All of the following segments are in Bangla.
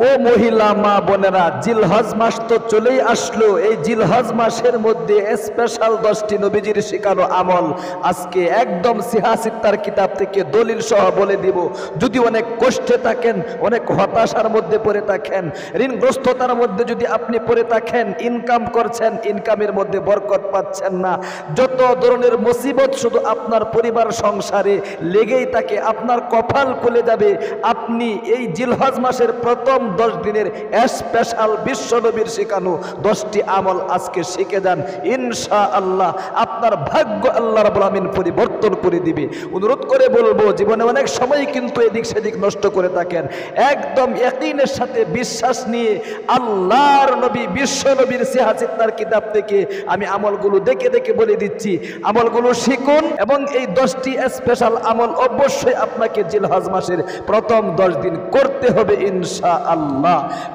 ও মহিলা মা বোনেরা, জিলহজ মাস তো চলেই আসলো। এই জিলহজ মাসের মধ্যে স্পেশাল 10টি নবীজির শেখানো আমল আজকে একদম সিহাসিত্তার কিতাব থেকে দলিল সহ বলে দিব। যদি অনেক কষ্টে থাকেন, অনেক হতাশার মধ্যে পড়ে থাকেন, ঋণগ্রস্ততার মধ্যে যদি আপনি পড়ে থাকেন, ইনকাম করছেন, ইনকামের মধ্যে বরকত পাচ্ছেন না, যত ধরনের মুসিবত শুধু আপনার পরিবার সংসারে লেগেই থাকে, আপনার কপাল খুলে যাবে। আপনি এই জিলহজ মাসের প্রথম 10 দিনের স্পেশাল বিশ্ব নবীর শেখানো 10টি আমল আজকে শিখে যান। ইনশাআল্লাহ আপনার ভাগ্য আল্লাহ রাব্বুল আমিন পরিবর্তন করে দিবে। অনুরোধ করে বলবো, জীবনে অনেক সময় কিন্তু এদিক সেদিক নষ্ট করে থাকেন, একদম ইয়াকিনের সাথে বিশ্বাস নিয়ে আল্লাহর নবী বিশ্ব নবীর সিহাসিত্তার কিতাব থেকে আমি আমলগুলো দেখে দেখে বলে দিচ্ছি। আমলগুলো শিখুন এবং এই 10টি স্পেশাল আমল অবশ্যই আপনাকে জিলহজ মাসের প্রথম 10 দিন করতে হবে ইনশাআল্লাহ।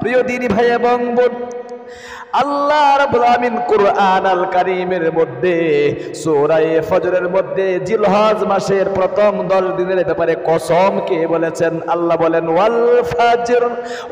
প্রিয় দিনী ভাই এবং বোন, আল্লাহ রাব্বুল আমিন কুরআন আল কারীমের মধ্যে সূরা ফজরের মধ্যে জিলহজ মাসের প্রথম 10 দিনের ব্যাপারে কসম কে বলেছেন। আল্লাহ বলেন ওয়াল ফাজর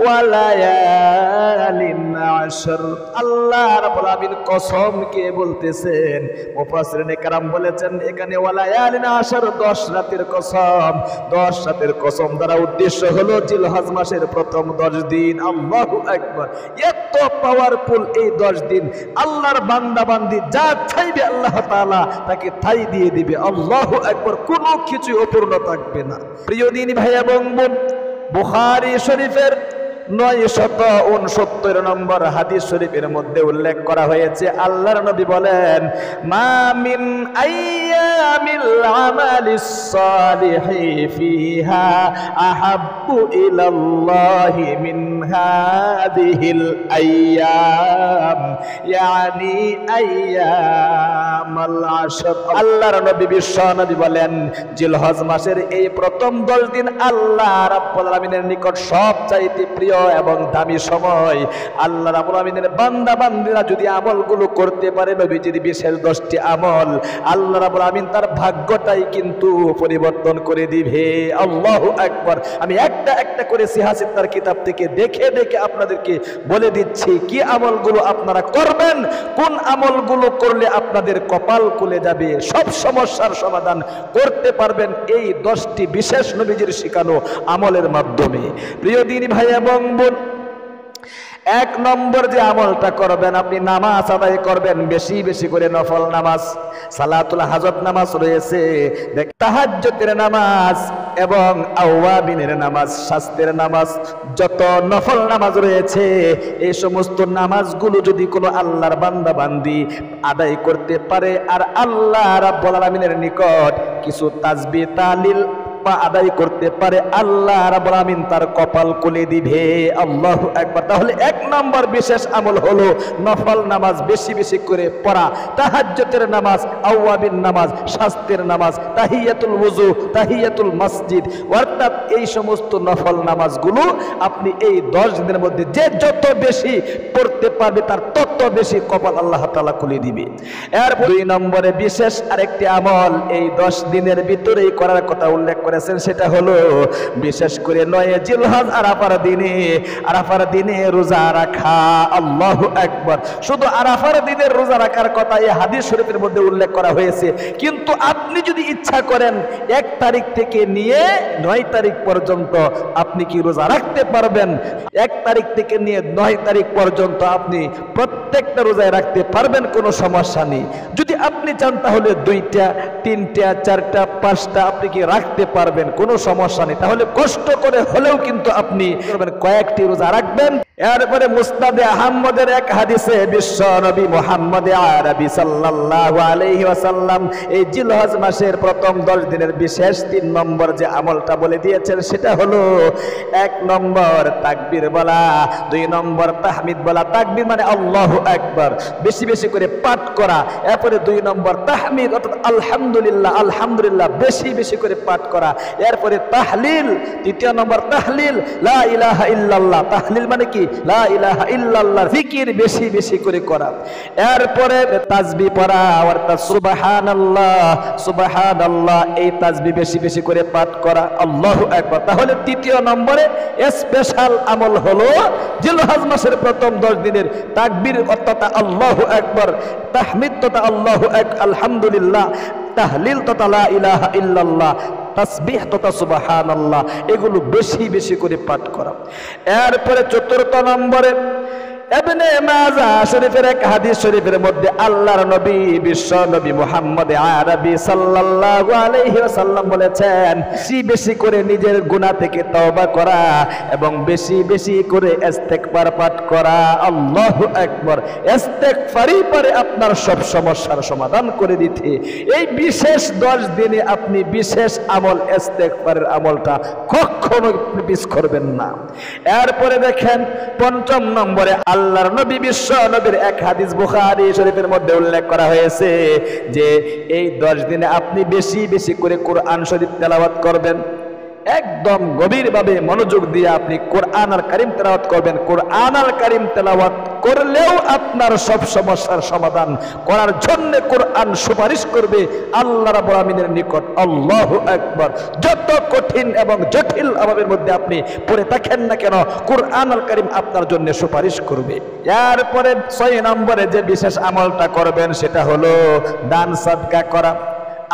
ওয়া লায়ালিন আশর। আল্লাহ রাব্বুল আমিন কসম কে বলতেছেন। মুফাসসিরিনে কেরাম বলেছেন এখানে ওয়া লায়ালিন আশর 10 রাতের কসম। 10 রাতের কসম দ্বারা উদ্দেশ্য হলো জিলহজ মাসের প্রথম 10 দিন। আল্লাহু আকবার! এত পাওয়ারফুল এই 10 দিন, আল্লাহর বান্দা বান্দি যা চাইবে আল্লাহ তাআলা তাকে তাই দিয়ে দিবে। আল্লাহু আকবার! কোনো কিছু অপূর্ণ থাকবে না। প্রিয় দিনী ভাই এবং বোন, বুখারী শরীফের 969 নম্বর হাদিস শরীফের মধ্যে উল্লেখ করা হয়েছে, আল্লাহর নবী বলেন মা মিন আইয়ামিল আমালিস সালিহি ফিহা আহাব্বু ইলাল্লাহি মিন হাদিহিল আইয়াম ইয়ানি আইয়ামাল আশর। আল্লাহর নবী বিশ্ব নবী বলেন জিলহজ মাসের এই প্রথম 10 দিন আল্লাহ রাব্বুল আমিনের নিকট সবচাইতে প্রিয় এবং দামি সময়। আল্লাহ রাব্বুল আমিনের বান্দা বান্দীরা যদি আমলগুলো করতে পারে, নবীজির বিশেষ 10টি আমল, আল্লাহ রাব্বুল আমিন তার ভাগ্যটাই কিন্তু পরিবর্তন করে দিবে। আল্লাহু আকবার! আমি একটা একটা করে সিহাসিত্তার কিতাব থেকে দেখে দেখে আপনাদেরকে বলে দিচ্ছি কি আমলগুলো আপনারা করবেন, কোন আমলগুলো করলে আপনাদের কপাল খুলে যাবে, সব সমস্যার সমাধান করতে পারবেন এই 10টি বিশেষ নবীজির শেখানো আমলের মাধ্যমে। প্রিয় দিনী ভাই এবং বোন, 1 নম্বর যে আমলটা করবেন, আপনি নামাজ আদায় করবেন, বেশি বেশি করে নফল নামাজ। সালাতুল হাজত নামাজ রয়েছে, তাহাজ্জুদের নামাজ এবং আওয়াবিনের নামাজ, শাস্তের নামাজ, যত নফল নামাজ রয়েছে এই সমস্ত নামাজগুলো যদি কোনো আল্লাহর বান্দা বান্দি আদায় করতে পারে আর আল্লাহ রাব্বুল আলামিনের নিকট কিছু তাসবিহ তাহলিল আদায় করতে পারে, আল্লাহ রাব্বুল আমিন তার কপাল খুলে দিবে। আল্লাহু আকবার! তাহলে 1 নম্বর বিশেষ আমল হলো নফল নামাজ বেশি বেশি করে পড়া, তাহাজ্জুদের নামাজ, আওয়াবিন নামাজ, শাস্তের নামাজ, তাহিয়াতুল ওযু, তাহিয়াতুল মসজিদ, অর্থাৎ এই সমস্ত নফল নামাজগুলো আপনি এই 10 দিনের মধ্যে যে যত বেশি পড়তে পারবে তার তত বেশি কপাল আল্লাহ তাআলা খুলে দিবে। এর 2 নম্বরে বিশেষ আরেকটি আমল এই 10 দিনের ভিতরেই করার কথা উল্লেখ করেছেন, সেটা হলো বিশেষ করে 9 জিলহজ আরাফার দিনে রোজা রাখা। আল্লাহু আকবার! শুধু আরাফার দিনের রোজা রাখার কথা এই হাদিস শরীফের মধ্যে উল্লেখ করা হয়েছে, কিন্তু আপনি যদি ইচ্ছা করেন 1 তারিখ থেকে নিয়ে 9 তারিখ পর্যন্ত আপনি কি রোজা রাখতে পারবেন। 1 তারিখ থেকে নিয়ে 9 তারিখ পর্যন্ত আপনি প্রত্যেকটা রোজায় রাখতে পারবেন, কোনো সমস্যা নেই। যদি আপনি চান তাহলে 2টা, 3টা, 4টা, 5টা আপনি কি রাখতে পারবেন, কোনো সমস্যা নেই। তাহলে কষ্ট করে হলেও কিন্তু আপনি কয়েকটি রোজা রাখবেন। এরপরে মুসনাদে আহমদের এক হাদিসে বিশ্ব নবী মুহাম্মদ আরবি সাল্লাল্লাহু আলাইহি ওয়াসাল্লাম এই জিলহজ মাসের প্রথম 10 দিনের বিশেষ 3 নম্বর যে আমলটা বলে দিয়েছেন সেটা হলো 1 নম্বর তাকবীর বলা, 2 নম্বর তাহমিদ বলা। তাকবীর মানে আল্লাহু আকবার, বেশি বেশি করে পাঠ করা। এরপরে 2 2 নম্বর তাহমিদ অর্থাৎ আলহামদুলিল্লাহ, আলহামদুলিল্লাহ বেশি বেশি করে পাঠ করা। এরপরে তাহলিল, 3 নম্বর তাহলিল, লা ইলাহা ইল্লাল্লাহ। তাহলিল মানে কি? লা ইলাহা ইল্লাল্লাহ জিকির বেশি বেশি করে করা। এরপরে তাসবিহ পড়া অর্থাৎ সুবহানাল্লাহ, সুবহানাল্লাহ এই তাসবিহ বেশি বেশি করে পাঠ করা। আল্লাহু আকবার। তাহলে 3 নম্বরে স্পেশাল আমল হলো জিলহজ মাসের প্রথম 10 দিনের তাকবীর অর্থাৎ আল্লাহু আকবার, তাহমিদ তথা আল্লাহু আলহামদুলিল্লাহ, তাহলিল তথা লা ইলাহা ইল্লাল্লাহ, তাসবিহ তথা সুবহানাল্লাহ এগুলো বেশি বেশি করে পাঠ করা। এরপরে 4 নম্বরে ইবনে মাজাহ শরীফের এক হাদিস শরীফের মধ্যে আল্লাহর নবী বিশ্ব নবী মুহাম্মদ আরবি সাল্লাল্লাহু আলাইহি ওয়াসাল্লাম বলেছেন, বেশি বেশি করে নিজের গুনাহ থেকে তওবা করা এবং বেশি বেশি করে ইস্তেগফার পাঠ করা। আল্লাহু আকবার। ইস্তেগফারই পারে আপনার সব সমস্যার সমাধান করে দিতে। এই বিশেষ 10 দিনে আপনি বিশেষ আমল ইস্তেগফারের আমলটা কখনো মিস করবেন না। এরপরে দেখেন 5 নম্বরে আল্লাহর নবী বিশ্ব নবীর এক হাদিস বুখারী শরীফের মধ্যে উল্লেখ করা হয়েছে যে এই 10 দিনে আপনি বেশি বেশি করে কোরআন শরীফ তেলাওয়াত করবেন। একদম গভীরভাবে মনোযোগ দিয়ে আপনি কোরআন আল কারীম তেলাওয়াত করবেন। কোরআন আল কারীম তেলাওয়াত করলেও আপনার সব সমস্যার সমাধান করার জন্য কোরআন সুপারিশ করবে আল্লাহ রাব্বুল আমিনের নিকট। আল্লাহু আকবার। যত কঠিন এবং জটিল আমলের মধ্যে আপনি পড়ে থাকেন না কেন, কোরআন আল কারীম আপনার জন্য সুপারিশ করবে। এরপরে 6 নম্বরে যে বিশেষ আমলটা করবেন সেটা হলো দান সাদকা করা।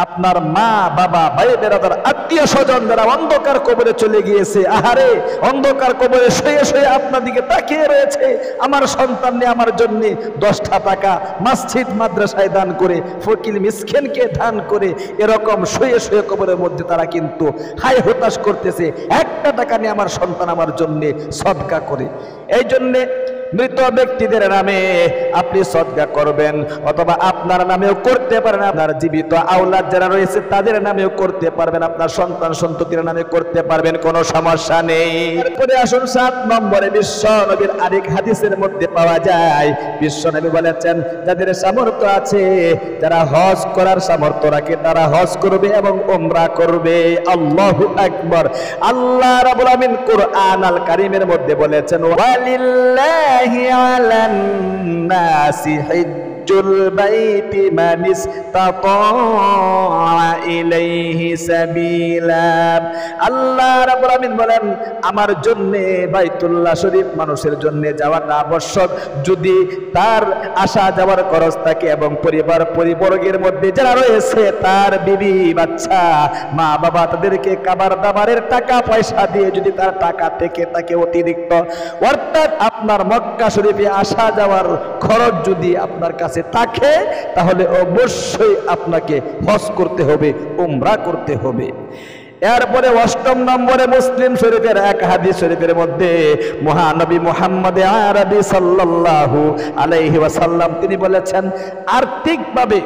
আপনার মা বাবা ভাই বেরাদার আত্মীয় স্বজন যারা অন্ধকার কবরে চলে গিয়েছে, আহারে অন্ধকার কবরে শুয়ে শুয়ে আপনার দিকে তাকিয়ে রয়েছে, আমার সন্তান নিয়ে আমার জন্য 10টা টাকা মসজিদ মাদ্রাসায় দান করে, ফকির মিসকিনকে দান করে, এরকম শুয়ে শুয়ে কবরের মধ্যে তারা কিন্তু হাই হতাশ করতেছে, 1টা টাকা নিয়ে আমার সন্তান আমার জন্য সদকা করে। এই জন্যে মৃত ব্যক্তিদের নামে আপনি সদকা করবেন, অথবা আপনার নামেও করতে পারেন, আপনার জীবিত আওলাদ যারা রয়েছে তাদের নামেও করতে পারবেন, আপনার সন্তান সন্ততির নামে করতে পারবেন, কোনো সমস্যা নেই। এরপরে আসুন 7 নম্বরে বিশ্ব নবীর আরেক হাদিসের মধ্যে পাওয়া যায়, বিশ্ব নবী বলেছেন যাদের সামর্থ্য আছে, যারা হজ করার সামর্থ্য রাখে তারা হজ করবে এবং উমরা করবে। আল্লাহু আকবার। আল্লাহ রাব্বুল আমিন কোরআন আল কারীমের মধ্যে বলেছেন, ওয়ালিল্লাহি আলান নাসি হিজ্জুল বাইতি মান ইসতাতা ইলাইহি সাবিলা। আল্লাহ রাব্বুল আমিন বলেন আমার জন্য বাইতুল্লাহ শরীফ মানুষের জন্য যাওয়াটা আবশ্যক যদি তার আসা যাওয়ার খরচ থাকে এবং পরিবার পরিবর্গের মধ্যে যারা রয়েছে তার বিবি বাচ্চা মা বাবা তাদেরকে খাবার দাবারের টাকা পয়সা দিয়ে যদি তার টাকা থেকে তাকে অতিরিক্ত, অর্থাৎ আপনার মক্কা শরীফে আসা যাওয়ার খরচ যদি আপনার কাছে থাকে তাহলে অবশ্যই আপনাকে হজ করতে হবে, উমরা করতে হবে। এরপরে 8 নম্বরে মুসলিম শরীফের এক হাদিস শরীফের মধ্যে মহানবী মুহাম্মদ আরবি সাল্লাল্লাহু আলাইহি ওয়াসাল্লাম তিনি বলেছেন আর্থিকভাবে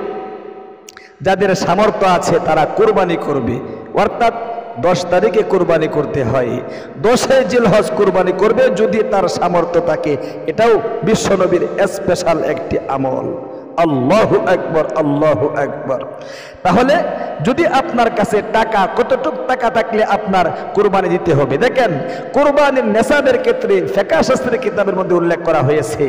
যাদের সামর্থ্য আছে তারা কুরবানি করবে, অর্থাৎ 10 তারিখে কুরবানি করতে হয়, 10 জিলহজ কুরবানি করবে যদি তার সামর্থ্য থাকে। এটাও বিশ্বনবীর স্পেশাল একটি আমল। আল্লাহু আকবার, আল্লাহু আকবার। তাহলে যদি আপনার কাছে টাকা, কতটুক টাকা থাকলে আপনার কুরবানি দিতে হবে? দেখেন কুরবানির নেসাবের ক্ষেত্রে ফিকহ শাস্ত্রের কিতাবের মধ্যে উল্লেখ করা হয়েছে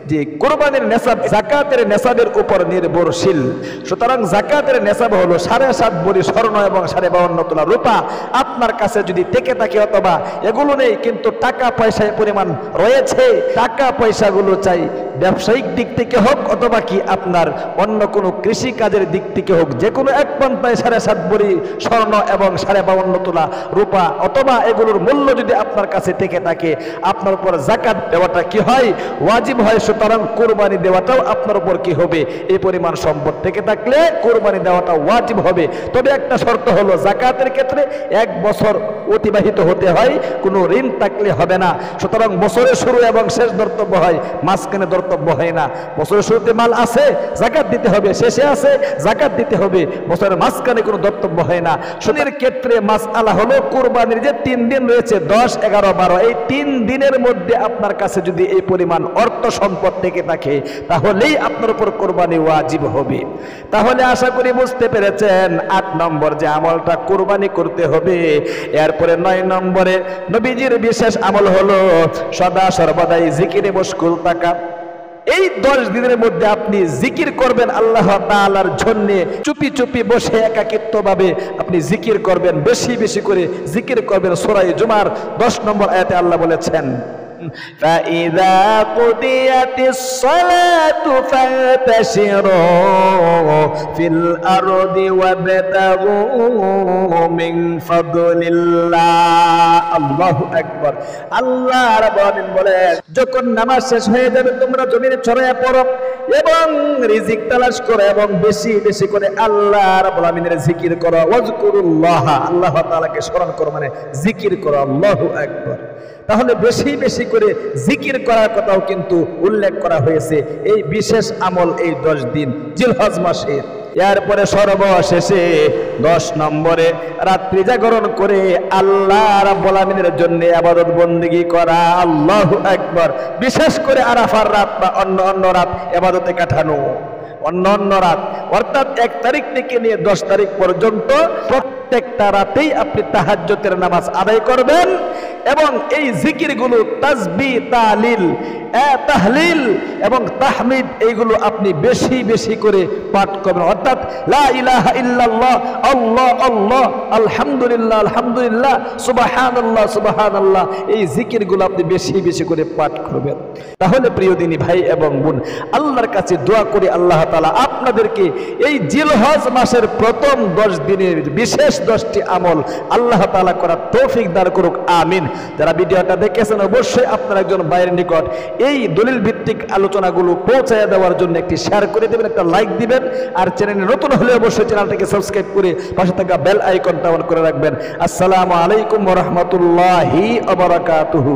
যে কুরবানির নেসাব যাকাতের নেসাবের উপর নির্ভরশীল। সুতরাং যাকাতের নেসাব হলো 7.5 ভরি স্বর্ণ এবং 52.5 তোলা রূপা। আপনার কাছে যদি থেকে থাকে অথবা এগুলো নেই কিন্তু টাকা পয়সায় পরিমাণ রয়েছে, টাকা পয়সাগুলো চাই ব্যবসায়িক দিক থেকে হোক অথবা কি আপনার অন্য কোনো কৃষি কাজের দিক থেকে হোক, যে কোনো এক পন্থায় 7.5 ভরি স্বর্ণ এবং 52.5 তোলা রূপা অথবা এগুলোর মূল্য যদি আপনার কাছে থেকে থাকে আপনার উপর যাকাত দেওয়াটা কি হয়? ওয়াজিব হয়। সুতরাং কুরবানি দেওয়াটাও আপনার উপর কি হবে? এই পরিমাণ সম্পদ থেকে থাকলে কুরবানি দেওয়াটা ওয়াজিব হবে। তবে একটা শর্ত হলো যাকাতের ক্ষেত্রে 1 বছর অতিবাহিত হতে হয়, কোনো ঋণ থাকলে হবে না। সুতরাং বছরের শুরু এবং শেষ ধর্তব্য হয়, মাঝখানে ধর্তব্য ধর্তব্য হয় না। বছরের শুরুতে মাল আছে যাকাত দিতে হবে, শেষে আছে যাকাত দিতে হবে, বছরের মাঝখানে কোনো ধর্তব্য হয় না। শনির ক্ষেত্রে মাসআলা হলো কুরবানির যে 3 দিন রয়েছে 10, 11, 12, এই 3 দিনের মধ্যে আপনার কাছে যদি এই পরিমাণ অর্থ সম্পদ থেকে থাকে তাহলেই আপনার উপর কোরবানি ওয়াজিব হবে। তাহলে আশা করি বুঝতে পেরেছেন 8 নম্বর যে আমলটা কোরবানি করতে হবে। এরপরে 9 নম্বরে নবীজির বিশেষ আমল হলো সদা সর্বদাই জিকিরে মশগুল থাকা। এই 10 দিনের মধ্যে আপনি জিকির করবেন আল্লাহ তাআলার জন্য, চুপি চুপি বসে একাকিত্বভাবে আপনি জিকির করবেন, বেশি বেশি করে জিকির করবেন। সূরা জুমার 10 নম্বর আয়াতে আল্লাহ বলেছেন فَإِذَا قُضِيَتِ الصَّلَاةُ فَانتَشِرُوا فِي الْأَرْضِ وَابْتَغُوا مِنْ فَضْلِ اللَّهِ আল্লাহু আকবার। আল্লাহ রাব্বুল আলামিন বলেন যখন নামাজ শেষ হয়ে যাবে তোমরা জমিনে ছড়িয়ে পড়ো এবং রিজিক তালাশ করো এবং বেশি বেশি করে আল্লাহ রাব্বুল আলামিনের জিকির করো। ওয়াজকুরুল্লাহ, আল্লাহ তাআলাকে স্মরণ করো মানে জিকির করো। আল্লাহু আকবার। তাহলে বেশি বেশি করে জিকির করার কথাও কিন্তু উল্লেখ করা হয়েছে এই বিশেষ আমল এই 10 দিন জিলহজ মাসের। এরপরে সর্বশেষে 10 নম্বরে রাত্রি জাগরণ করে আল্লাহ রাব্বুল আলামিনের জন্য ইবাদত বندگی করা। আল্লাহু আকবার। বিশেষ করে আরাফার রাত বা অন্য রাত ইবাদতে কাটানো। অন্য রাত অর্থাৎ 1 তারিখ থেকে নিয়ে 10 তারিখ পর্যন্ত প্রত্যেকটা রাতেই আপনি তাহাজ্জুদের নামাজ আদায় করবেন এবং এই জিকিরগুলো তাসবিহ, তাহলিল এবং তাহমিদ এইগুলো আপনি বেশি বেশি করে পাঠ করবেন। অর্থাৎ লা ইলাহা ইল্লাল্লাহ, আল্লাহ আল্লাহ, আলহামদুলিল্লাহ আলহামদুলিল্লাহ, সুবহানাল্লাহ সুবহানাল্লাহ, এই জিকিরগুলো আপনি বেশি বেশি করে পাঠ করবেন। তাহলে প্রিয় দিনী ভাই এবং বোন, আল্লাহর কাছে দোয়া করি আল্লাহ তাআলা আপনাদেরকে এই জিলহজ মাসের প্রথম 10 দিনের বিশেষ 10টি আমল আল্লাহ তাআলা করার তৌফিক দান করুক, আমিন। যারা ভিডিওটা দেখেছেন অবশ্যই আপনার একজন ভাইয়ের নিকট এই দলিল ভিত্তিক আলোচনাগুলো পৌঁছায় দেওয়ার জন্য একটি শেয়ার করে দেবেন, একটা লাইক দিবেন, আর চ্যানেলে নতুন হলে অবশ্যই চ্যানেলটাকে সাবস্ক্রাইব করে পাশে থাকা বেল আইকনটা অন করে রাখবেন। আসসালামু আলাইকুম ওয়া রাহমাতুল্লাহি ওয়া বারাকাতুহু।